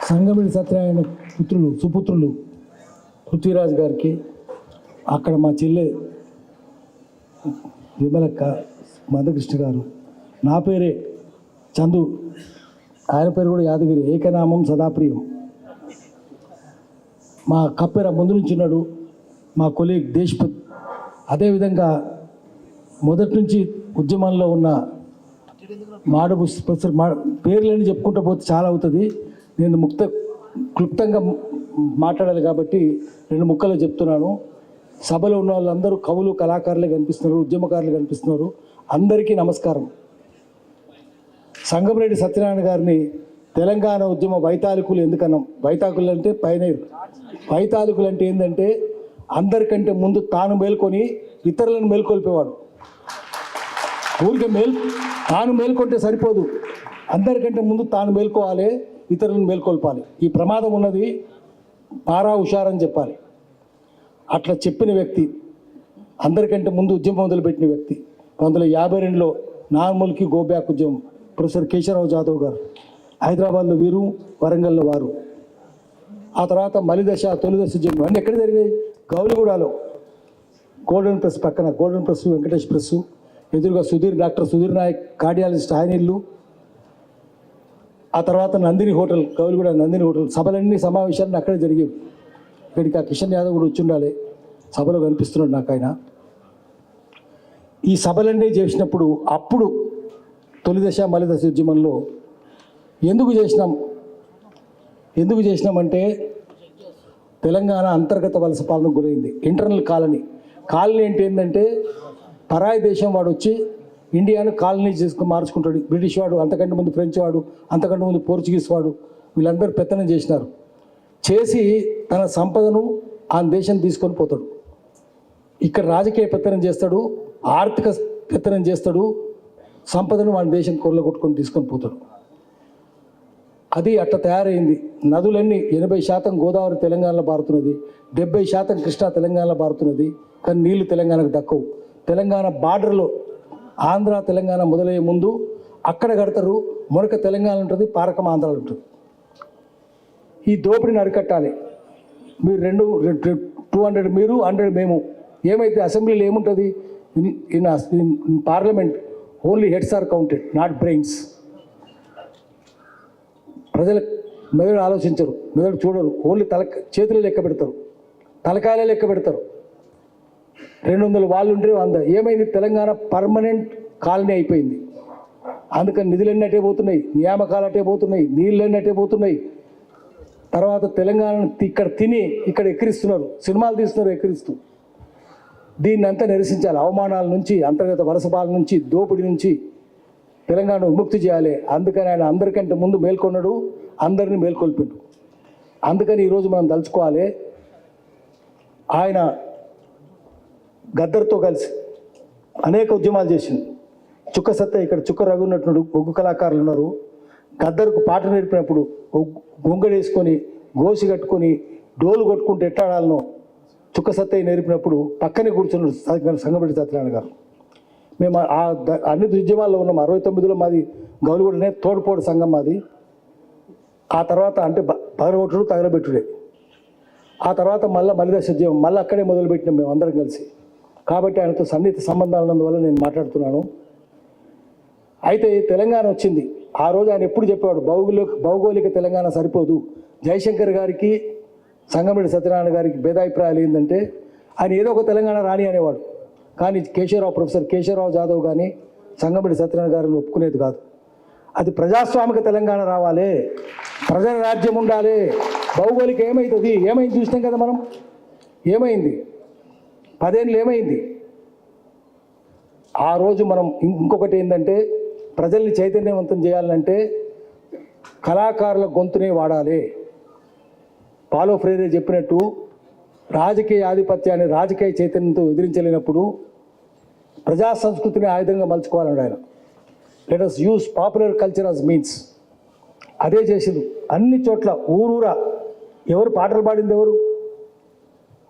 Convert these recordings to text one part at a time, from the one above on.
సంగమిడి సత్యనారాయణ సుపుత్రులు పృథ్వీరాజ్ గారికి, అక్కడ మా చెల్లె విమలక్క, మధుకృష్ణ గారు, నా పేరే చందు, ఆయన పేరు కూడా యాదగిరి, ఏకనామం సదాప్రియం. మా కప్పెర ముందు నుంచి ఉన్నాడు, మా కొలీగ్ దేశ్పత్. అదేవిధంగా మొదటి నుంచి ఉద్యమంలో ఉన్న మాడబు ప్రొఫెసర్ పేర్లని చెప్పుకుంటూ పోతే చాలా అవుతుంది. నేను క్లుప్తంగా మాట్లాడాలి కాబట్టి 2 ముక్కలు చెప్తున్నాను. సభలో ఉన్న వాళ్ళందరూ కవులు, కళాకారులే కనిపిస్తున్నారు, ఉద్యమకారులు కనిపిస్తున్నారు. అందరికీ నమస్కారం. సంగమిరెడ్డి సత్యనారాయణ గారిని తెలంగాణ ఉద్యమ వైతాళికులు ఎందుకన్నాం? వైతాళికులు అంటే పైనీరు. వైతాళికులు అంటే ఏంటంటే అందరికంటే ముందు తాను మేల్కొని ఇతరులను మేల్కొల్పేవాడు. ఊరికి తాను మేల్కొంటే సరిపోదు, అందరికంటే ముందు తాను మేల్కోవాలి, ఇతరులను మేల్కొల్పాలి. ఈ ప్రమాదం ఉన్నది, పారా హుషారని చెప్పాలి. అట్లా చెప్పిన వ్యక్తి, అందరికంటే ముందు ఉద్యమం మొదలుపెట్టిన వ్యక్తి. 1952లో నార్మల్కి గోబ్యాక్ ఉద్యమం, ప్రొఫెసర్ కేశవరావు జాదవ్ గారు. హైదరాబాద్లో వీరు, వరంగల్లో వారు. ఆ తర్వాత మలిదశ, తొలిదశ ఉద్యమం అన్నీ ఎక్కడ జరిగాయి? గౌలిగూడలో గోల్డెన్ ప్రెస్ పక్కన, గోల్డెన్ ప్రెస్, వెంకటేష్ ప్రెస్ ఎదురుగా డాక్టర్ సుధీర్ నాయక్ కార్డియాలజిస్ట్, ఆయన ఇల్లు. ఆ తర్వాత నందిని హోటల్, గౌలిగూడ నందిని హోటల్. సభలన్నీ, సమావేశాలన్నీ అక్కడే జరిగేవి. ఇక్కడికి ఆ కిషన్ యాదవ్ కూడా వచ్చి ఉండాలి, సభలో కనిపిస్తున్నాడు నాకు ఆయన. ఈ సభలన్నీ చేసినప్పుడు అప్పుడు తొలిదశ మలిదశ ఉద్యమంలో ఎందుకు చేసినామంటే తెలంగాణ అంతర్గత వలస పాలనకు గురైంది. ఇంటర్నల్ కాలనీ అంటే ఏంటంటే పరాయి దేశం వాడు వచ్చి ఇండియాను కాలనీ చేసుకుని మార్చుకుంటాడు. బ్రిటిష్ వాడు, అంతకంటే ముందు ఫ్రెంచ్ వాడు, అంతకంటే ముందు పోర్చుగీస్ వాడు, వీళ్ళందరూ పెత్తనం చేసినారు. చేసి తన సంపదను ఆ దేశం తీసుకొని పోతాడు. ఇక్కడ రాజకీయ పెత్తనం చేస్తాడు, ఆర్థిక పెత్తనం చేస్తాడు, సంపదను వాళ్ళ దేశం కొట్టుకొని తీసుకొని పోతాడు. అది అట్లా తయారైంది. నదులన్నీ 80% గోదావరి తెలంగాణలో పారుతున్నది, 70% కృష్ణా తెలంగాణలో పారుతున్నది. కానీ నీళ్లు తెలంగాణకు దక్కవు. తెలంగాణ బార్డర్లో ఆంధ్ర తెలంగాణ మొదలయ్యే ముందు అక్కడ కడతారు. మొరక తెలంగాణ ఉంటుంది, పారకం ఆంధ్రాలో ఉంటుంది. ఈ దోపిడిని అరికట్టాలి. మీరు 200 మీరు 100 మేము. ఏమైతే అసెంబ్లీలో ఏముంటుంది? In parliament only heads are counted, not brains. ప్రజల మెదడు ఆలోచించరు, మెదడు చూడరు, ఓన్లీ చేతులు లెక్క పెడతారు, తలకాయలే లెక్క పెడతారు. 200 వాళ్ళు ఉంటే 100. ఏమైంది? తెలంగాణ పర్మనెంట్ కాలనీ అయిపోయింది. అందుకని నిధులన్నీ అట్టే పోతున్నాయి, నియామకాలు అట్టే పోతున్నాయి, నీళ్ళన్నీ అట్టే పోతున్నాయి. తర్వాత తెలంగాణను ఇక్కడ తిని ఇక్కడ ఎక్కిరిస్తున్నారు, సినిమాలు తీస్తున్నారు ఎక్కిరిస్తూ. దీన్ని అంతా నిరసించాలి. అవమానాల నుంచి, అంతర్గత వలస పాలన నుంచి, దోపిడీ నుంచి తెలంగాణ విముక్తి చేయాలి. అందుకని ఆయన అందరికంటే ముందు మేల్కొన్నాడు, అందరినీ మేల్కొల్పిండు. అందుకని ఈరోజు మనం తలుచుకోవాలి, ఆయన గద్దర్తో కలిసి అనేక ఉద్యమాలు చేసింది. చుక్క సత్య, ఇక్కడ చుక్క రవి ఉన్నట్టు ఒగ్గు కళాకారులు ఉన్నారు. గద్దర్కు పాట నేర్పినప్పుడు గొంగడేసుకొని, గోసి కట్టుకొని, డోలు కొట్టుకుంటూ ఎట్టాడాలనో చుక్క సత్తయ్య నేర్పినప్పుడు పక్కనే కూర్చున్నాడు సంగమిరెడ్డి సత్యనారాయణ గారు. మేము అన్ని ఉద్యమాల్లో ఉన్నాం. 69లో మాది గౌలిగూడనే తోడుపోడు సంఘం మాది. ఆ తర్వాత అంటే పగలగొట్టుడు, తగలబెట్టుడే. ఆ తర్వాత మలిదశ ఉద్యమం మళ్ళీ అక్కడే మొదలుపెట్టినాం మేము అందరం కలిసి. కాబట్టి ఆయనతో సన్నిహిత సంబంధాలు ఉన్నందువల్ల నేను మాట్లాడుతున్నాను. అయితే తెలంగాణ వచ్చింది. ఆ రోజు ఆయన ఎప్పుడు చెప్పేవాడు, భౌగోళిక తెలంగాణ సరిపోదు. జయశంకర్ గారికి, సంగమిరెడ్డి సత్యనారాయణ గారికి భేదాభిప్రాయాలు ఏంటంటే ఆయన ఏదో ఒక తెలంగాణ రాని అనేవాడు. కానీ ప్రొఫెసర్ కేశవరావు జాదవ్ కానీ సంగమిరెడ్డి సత్యనారాయణ గారిని ఒప్పుకునేది కాదు. అది ప్రజాస్వామిక తెలంగాణ రావాలి, ప్రజల రాజ్యం ఉండాలి. భౌగోళిక ఏమవుతుంది? ఏమైంది చూసినాం కదా మనం. ఏమైంది? 10 ఏళ్ళు ఏమైంది? ఆ రోజు మనం ఇంకొకటి ఏంటంటే ప్రజల్ని చైతన్యవంతం చేయాలంటే కళాకారుల గొంతునే వాడాలి. పాలో ఫ్రేరే చెప్పినట్టు రాజకీయ ఆధిపత్యాన్ని రాజకీయ చైతన్యంతో ఎదిరించలేనప్పుడు ప్రజా సంస్కృతిని ఆయుధంగా మలుచుకోవాలన్నాడు ఆయన. Let us use popular culture as means. అదే చేసింది అన్ని చోట్ల. ఊరూరా ఎవరు పాటలు పాడింది? ఎవరు?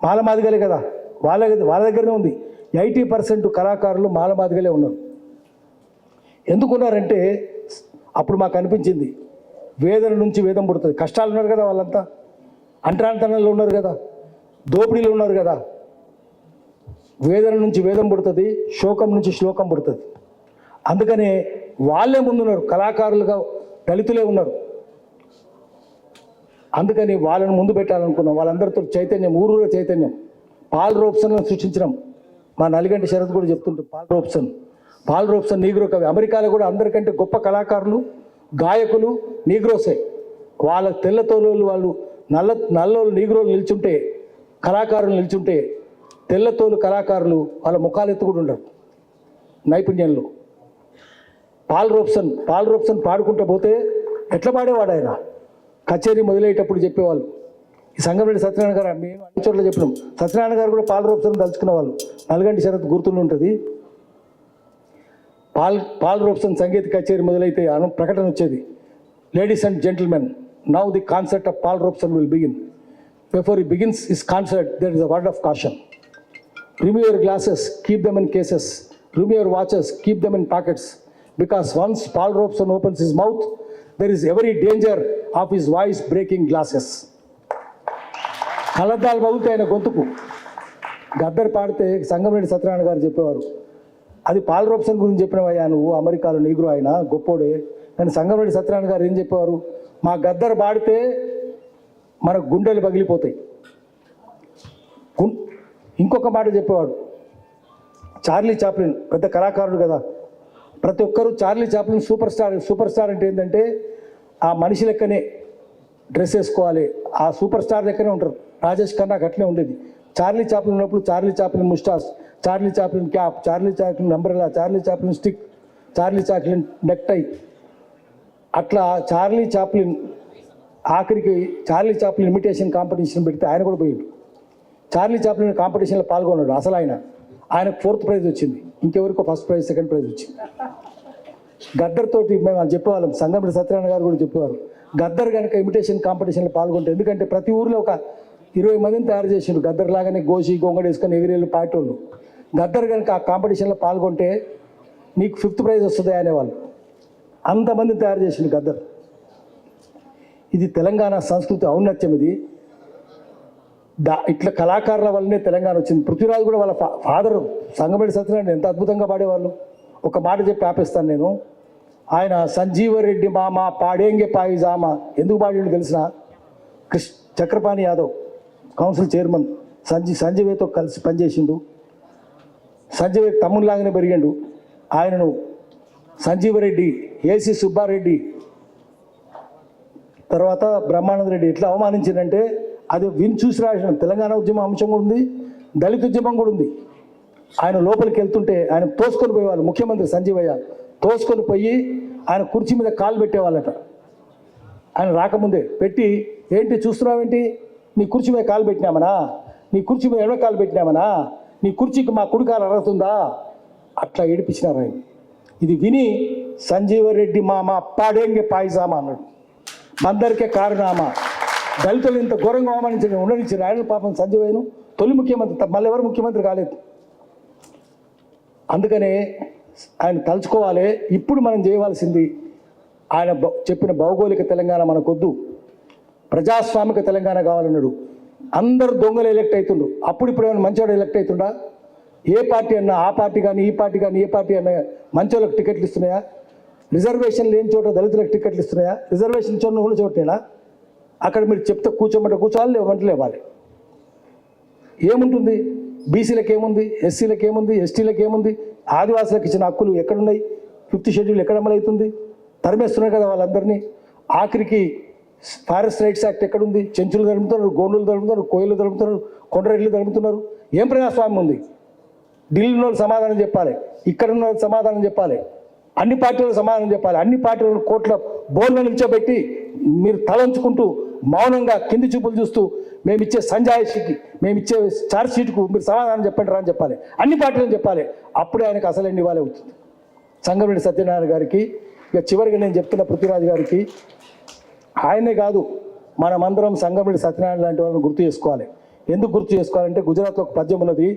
మాలమాదిగలే కదా. వాళ్ళ దగ్గరనే ఉంది. 80% కళాకారులు మాలమాదిగలే ఉన్నారు. ఎందుకున్నారంటే అప్పుడు మాకు అనిపించింది వేదన నుంచి వేదం పుడుతుంది. కష్టాలు ఉన్నారు కదా వాళ్ళంతా, అంటరానితనంలో ఉన్నారు కదా, దోపిడీలో ఉన్నారు కదా. వేదన నుంచి వేదం పుడుతుంది, శోకం నుంచి శ్లోకం పుడుతుంది. అందుకనే వాళ్ళే ముందున్నారు, కళాకారులుగా దళితులే ఉన్నారు. అందుకని వాళ్ళని ముందు పెట్టాలనుకున్నాం. వాళ్ళందరితో చైతన్యం, ఊరూర చైతన్యం. పాల్ రోబ్సన్ సృష్టించడం. మా నలిగంటి శరత్ కూడా చెప్తుంటారు, పాల్ రోబ్సన్ నీగ్రో కవి. అమెరికాలో కూడా అందరికంటే గొప్ప కళాకారులు, గాయకులు నీగ్రోసే. వాళ్ళ తెల్లతోలు వాళ్ళు నల్లోళ్ళు నీగ్రోలు నిల్చుంటే, కళాకారులు నిల్చుంటే, తెల్లతోలు కళాకారులు వాళ్ళ ముఖాలు ఎత్తు కూడా ఉండరు నైపుణ్యంలో. పాల్ రోబ్సన్ పాడుకుంటూ పోతే ఎట్లా పాడేవాడు ఆయన. కచేరీ మొదలయ్యేటప్పుడు చెప్పేవాళ్ళు. ఈ సంగంరెడ్డి సత్యనారాయణ గారు మేము అన్ని చోట్ల చెప్పినాం. సత్యనారాయణ గారు కూడా పాల్ రోబ్సన్ తలుచుకునే వాళ్ళు. నల్గంటి శరత్ గుర్తుండి ఉంటుంది. పాల్ రోబ్సన్ సంగీత కచేరీ మొదలైతే ప్రకటన వచ్చేది, ladies and gentlemen, now the concert of Paul Robeson will begin. Before he begins his concert, there is a word of caution. Remove your glasses, keep them in cases. Remove your watches, keep them in pockets. Because once Paul Robeson opens his mouth, there is every danger of his voice breaking glasses. కలద్దాలు పగులుతాయి ఆయన గొంతుకు. గద్దర్ పాడితే సంగంరెడ్డి సత్యనారాయణ గారు చెప్పేవారు, అది Paul రోబ్సన్ గురించి చెప్పినవయ్యా నువ్వు, అమెరికాలో Negro ఆయన గొప్పోడే. కానీ సంగంరెడ్డి సత్యనారాయణ గారు ఏం చెప్పేవారు, మా గద్దర్ పాడితే మన గుండెలు పగిలిపోతాయి. ఇంకొక మాట చెప్పేవాడు, చార్లీ చాప్లిన్ పెద్ద కళాకారుడు కదా, ప్రతి ఒక్కరూ చార్లీ చాప్లిన్ సూపర్ స్టార్ అంటే ఏంటంటే ఆ మనిషి లెక్కనే డ్రెస్ వేసుకోవాలి, ఆ సూపర్ స్టార్ లెక్కనే ఉంటారు. రాజేష్ ఖన్నాకు అట్లే ఉండేది. చార్లీ చాప్లిన్ ఉన్నప్పుడు Charlie Chaplin moustache, Charlie Chaplin cap, Charlie Chaplin umbrella, Charlie Chaplin stick, Charlie Chaplin necktie. అట్లా చార్లీ చాప్లిన్ ఆఖరికి చార్లీ చాప్లిన్ ఇమిటేషన్ కాంపిటీషన్ పెడితే ఆయన కూడా పోయాడు. చార్లీ చాప్లిన్ కాంపిటీషన్లో పాల్గొన్నాడు. అసలు ఆయనకు 4th ప్రైజ్ వచ్చింది, ఇంకెవరికో 1st ప్రైజ్ 2nd ప్రైజ్ వచ్చింది. గద్దర్ తోటి మేము అది చెప్పేవాళ్ళం. సంగంరెడ్డి సత్యనారాయణ గారు కూడా చెప్పేవారు, గద్దర్ కనుక ఇమిటేషన్ కాంపిటీషన్లో పాల్గొంటే, ఎందుకంటే ప్రతి ఊరిలో ఒక 20 మందిని తయారు చేసిండు గద్దర్ లాగానే, గోషి గొంగడ వేసుకొని ఎగిరేళ్ళు పాటోళ్ళు. గద్దర్ కనుక ఆ కాంపిటీషన్లో పాల్గొంటే నీకు 5th ప్రైజ్ వస్తుంది అనేవాళ్ళు. అంతమందిని తయారు చేసిండు గద్దర్. ఇది తెలంగాణ సంస్కృతి ఔన్నత్యం. ఇది ఇట్లా కళాకారుల వల్లనే తెలంగాణ వచ్చింది. పృథ్వీరాజు కూడా వాళ్ళ ఫాదరు సంగంరెడ్డి సత్యనారాయణ ఎంత అద్భుతంగా పాడేవాళ్ళు. ఒక మాట చెప్పి ఆపేస్తాను నేను. ఆయన సంజీవరెడ్డి మామ పాడేంగే పాయిజామ ఎందుకు పాడిండు తెలిసిన, చక్రపాణి యాదవ్ కౌన్సిల్ చైర్మన్ సంజీవేతో కలిసి పనిచేసిండు. సంజీవే తమ్మునిలాగానే పెరిగిండు. ఆయనను సంజీవరెడ్డి, ఏసీ సుబ్బారెడ్డి, తర్వాత బ్రహ్మానంద రెడ్డి ఎట్లా అవమానించిందంటే అది విని చూసి రాసిన. తెలంగాణ ఉద్యమం అంశం కూడా ఉంది, దళిత ఉద్యమం కూడా ఉంది. ఆయన లోపలికి వెళ్తుంటే ఆయన తోసుకొని పోయేవాళ్ళు. ముఖ్యమంత్రి సంజీవయ్య తోసుకొని పోయి ఆయన కుర్చీ మీద కాలు పెట్టేవాళ్ళట. ఆయన రాకముందే పెట్టి, ఏంటి చూస్తున్నావేంటి, నీ కుర్చీ మీద కాలు పెట్టినామనా, నీ కుర్చీ మీద ఎడవ కాలు పెట్టినామనా, నీ కుర్చీకి మా కుడికాలు అర్హతుందా, అట్లా ఏడిపించినారు ఆయన. ఇది విని సంజీవరెడ్డి మామ పాడేంగే పాయిజామా అన్నాడు. అందరికీ కారణమా, దళితులు ఇంత ఘోరంగా అవమానించిన ఉండనిచ్చిన ఆయన పాపం సంజీవయ్యను తొలి ముఖ్యమంత్రి, మళ్ళీ ఎవరు ముఖ్యమంత్రి కాలేదు. అందుకనే ఆయన తలుచుకోవాలి. ఇప్పుడు మనం చేయవలసింది, ఆయన చెప్పిన భౌగోళిక తెలంగాణ మనకొద్దు, ప్రజాస్వామిక తెలంగాణ కావాలన్నాడు. అందరు దొంగలు ఎలక్ట్ అవుతుండ్రు. అప్పుడు ఇప్పుడు ఏమైనా మంచివాడు ఎలక్ట్ అవుతుండా? ఏ పార్టీ అన్నా, ఆ పార్టీ కానీ ఈ పార్టీ కానీ ఏ పార్టీ అన్నా మంచోళ్ళకి టికెట్లు ఇస్తున్నాయా? రిజర్వేషన్ లేని చోట దళితులకు టికెట్లు ఇస్తున్నాయా? రిజర్వేషన్ చోట కూడా చోటేనా? అక్కడ మీరు చెప్తే కూర్చోమంటే కూర్చోవాలి, లేవంటే లేవాలి. ఏముంటుంది? బీసీలకు ఏముంది, ఎస్సీలకు ఏముంది, ఎస్టీలకు ఏముంది, ఆదివాసులకు ఇచ్చిన హక్కులు ఎక్కడున్నాయి? 5th షెడ్యూల్ ఎక్కడ అమలవుతుంది? తరిమేస్తున్నారు కదా వాళ్ళందరినీ. ఆఖరికి ఫారెస్ట్ రైట్స్ యాక్ట్ ఎక్కడుంది? చెంచులు తరుముతున్నారు, గోండులు తరుముతున్నారు, కోయిలు తరుముతున్నారు, కొండరెడ్లు తరుముతున్నారు. ఏం ప్రజాస్వామ్యం ఉంది? ఢిల్లీలో వాళ్ళు సమాధానం చెప్పాలి, ఇక్కడ ఉన్న వాళ్ళు సమాధానం చెప్పాలి, అన్ని పార్టీలకు సమాధానం చెప్పాలి. అన్ని పార్టీలను కోట్ల బోర్డులో నిల్చోబెట్టి మీరు తలంచుకుంటూ మౌనంగా కింది చూపులు చూస్తూ మేమిచ్చే సంజాయిషీకి, మేమిచ్చే ఛార్జ్ షీట్కు మీరు సమాధానం చెప్పండి రా అని చెప్పాలి. అన్ని పార్టీలను చెప్పాలి. అప్పుడే ఆయనకు అసలైన ఇవ్వాలి అవుతుంది. సంగంరెడ్డి సత్యనారాయణ గారికి, ఇక చివరిగా నేను చెప్తున్న పృథ్వీరాజు గారికి, ఆయనే కాదు మనమందరం సంగంరెడ్డి సత్యనారాయణ లాంటి వాళ్ళని గుర్తు చేసుకోవాలి. ఎందుకు గుర్తు చేసుకోవాలంటే గుజరాత్లో ఒక పద్యం ఉన్నది.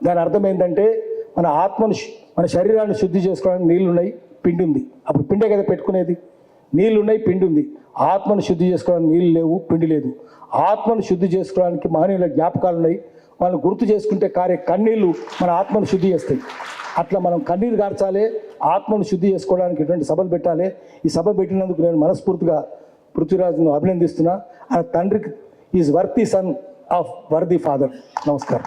దాని అర్థం ఏంటంటే మన ఆత్మను, మన శరీరాన్ని శుద్ధి చేసుకోవడానికి నీళ్ళు ఉన్నాయి, పిండి ఉంది. అప్పుడు పిండే కదా పెట్టుకునేది. నీళ్ళు ఉన్నాయి, పిండి ఉంది. ఆత్మను శుద్ధి చేసుకోవడానికి నీళ్ళు లేవు, పిండి లేదు. ఆత్మను శుద్ధి చేసుకోవడానికి మహనీయుల జ్ఞాపకాలు ఉన్నాయి. వాళ్ళని గుర్తు చేసుకుంటే కారే కన్నీళ్ళు మన ఆత్మను శుద్ధి చేస్తాయి. అట్లా మనం కన్నీరు గార్చాలి, ఆత్మను శుద్ధి చేసుకోవడానికి ఇటువంటి సభలు పెట్టాలి. ఈ సభ పెట్టినందుకు నేను మనస్ఫూర్తిగా పృథ్వీరాజ్ను అభినందిస్తున్నా. ఆయన తండ్రికి is worthy son of worthy father. నమస్కారం.